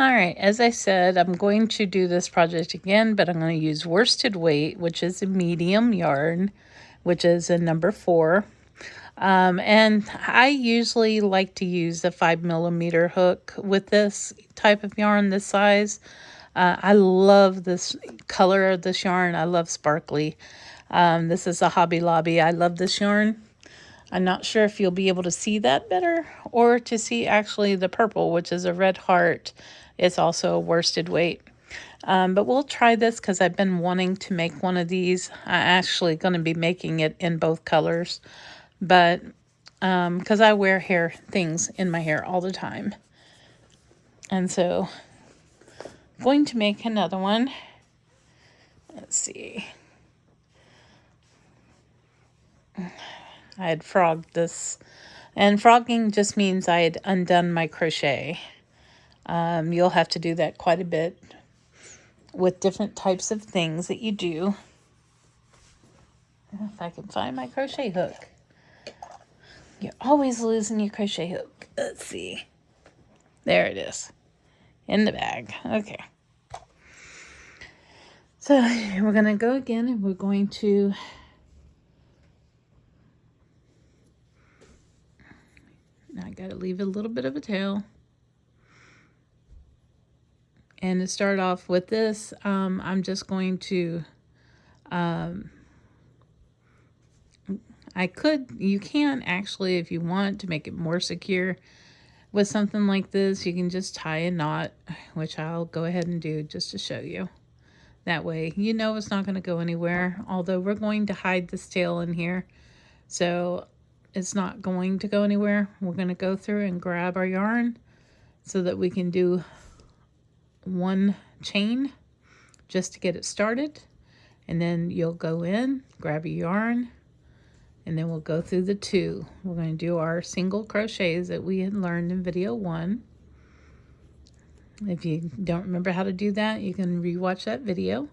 All right, as I said, I'm going to do this project again, but I'm going to use worsted weight, which is a medium yarn, which is a number 4. And I usually like to use a 5mm hook with this type of yarn, this size. I love this color of this yarn. I love sparkly. This is a Hobby Lobby. I love this yarn. I'm not sure if you'll be able to see that better or to see actually the purple, which is a red heart. It's also a worsted weight. But we'll try this because I've been wanting to make one of these. I'm actually going to be making it in both colors. But because I wear hair things in my hair all the time. And so I'm going to make another one. Let's see. I had frogged this. And frogging just means I had undone my crochet. You'll have to do that quite a bit with different types of things that you do. If I can find my crochet hook. You're always losing your crochet hook. Let's see. There it is. In the bag. Okay. So we're going to go again and we're going to now I got to leave a little bit of a tail. And to start off with this, I'm just going to, you can actually, if you want to make it more secure with something like this, you can just tie a knot, which I'll go ahead and do just to show you. That way, you know it's not going to go anywhere, although we're going to hide this tail in here. So it's not going to go anywhere. We're going to go through and grab our yarn so that we can do one chain just to get it started. And then you'll go in, grab your yarn, and then we'll go through the 2. We're going to do our single crochets that we had learned in video 1. If you don't remember how to do that, you can rewatch that video.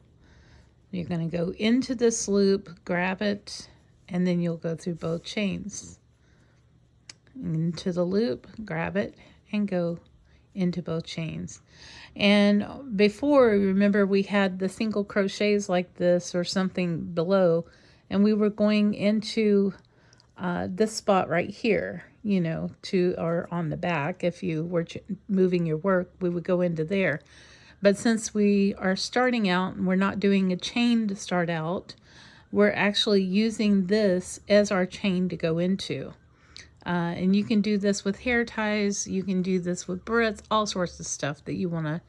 You're going to go into this loop, grab it, and then you'll go through both chains. Into the loop, grab it, and go into both chains. And before, remember, we had the single crochets like this or something below, and we were going into this spot right here, you know, or on the back. If you were moving your work, we would go into there. But since we are starting out and we're not doing a chain to start out, we're actually using this as our chain to go into. And you can do this with hair ties, you can do this with barrettes, all sorts of stuff that you want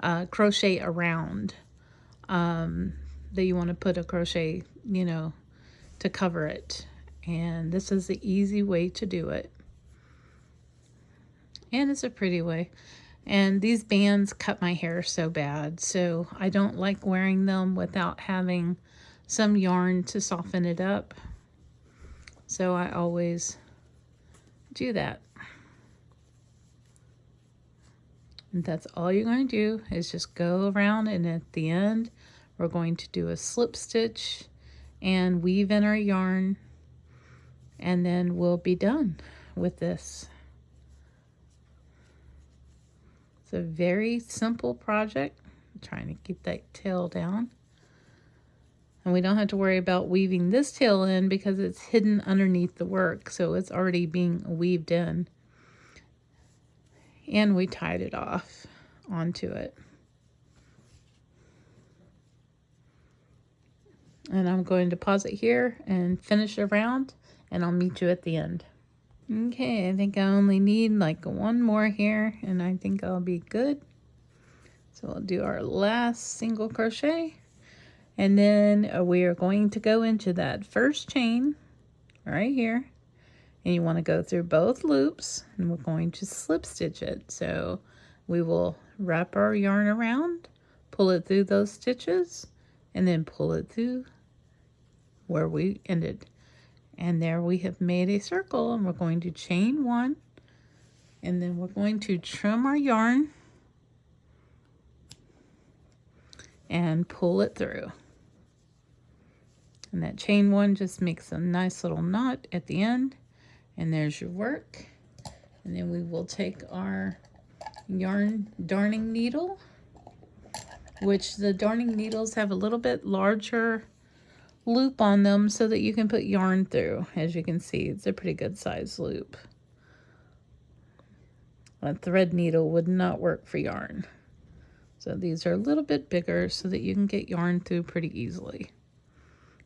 to crochet around, that you want to put a crochet, you know, to cover it. And this is the easy way to do it. And it's a pretty way. And these bands cut my hair so bad, so I don't like wearing them without having some yarn to soften it up. So I always do that. And that's all you're going to do is just go around, and at the end we're going to do a slip stitch and weave in our yarn, and then we'll be done with this. It's a very simple project. I'm trying to keep that tail down. And we don't have to worry about weaving this tail in because it's hidden underneath the work, so it's already being weaved in. And we tied it off onto it. And I'm going to pause it here and finish a round, and I'll meet you at the end. Okay, I think I only need like one more here, and I think I'll be good. So we'll do our last single crochet, and then we are going to go into that first chain right here, and you want to go through both loops, and we're going to slip stitch it. So we will wrap our yarn around, pull it through those stitches, and then pull it through where we ended. And there we have made a circle, and we're going to chain 1, and then we're going to trim our yarn and pull it through. And that chain 1 just makes a nice little knot at the end, and there's your work. And then we will take our yarn darning needle, which the darning needles have a little bit larger loop on them so that you can put yarn through. As you can see, it's a pretty good size loop. A thread needle would not work for yarn. So these are a little bit bigger so that you can get yarn through pretty easily.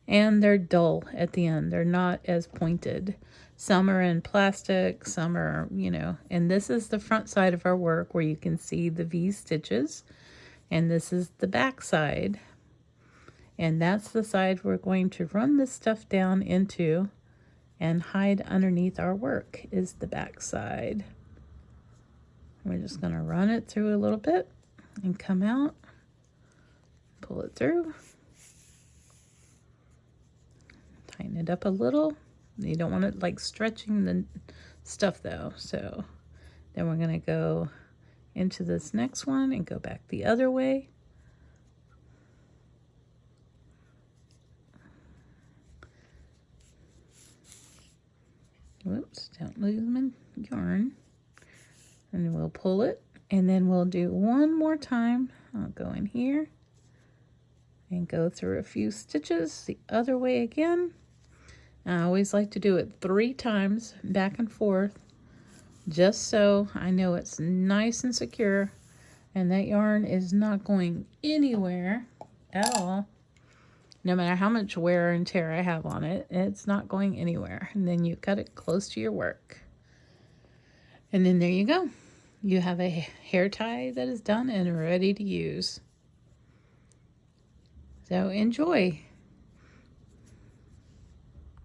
And they're dull at the end. They're not as pointed. Some are in plastic, some are, and this is the front side of our work where you can see the V stitches. And this is the back side. And that's the side we're going to run this stuff down into and hide underneath our work is the back side. We're just going to run it through a little bit and come out, pull it through, tighten it up a little. You don't want it like stretching the stuff though. So then we're going to go into this next one and go back the other way. Whoops, don't lose my yarn. And we'll pull it, and then we'll do one more time. I'll go in here and go through a few stitches the other way again. I always like to do it 3 times back and forth, just so I know it's nice and secure and that yarn is not going anywhere at all. No matter how much wear and tear I have on it, it's not going anywhere. And then you cut it close to your work. And then there you go. You have a hair tie that is done and ready to use. So enjoy.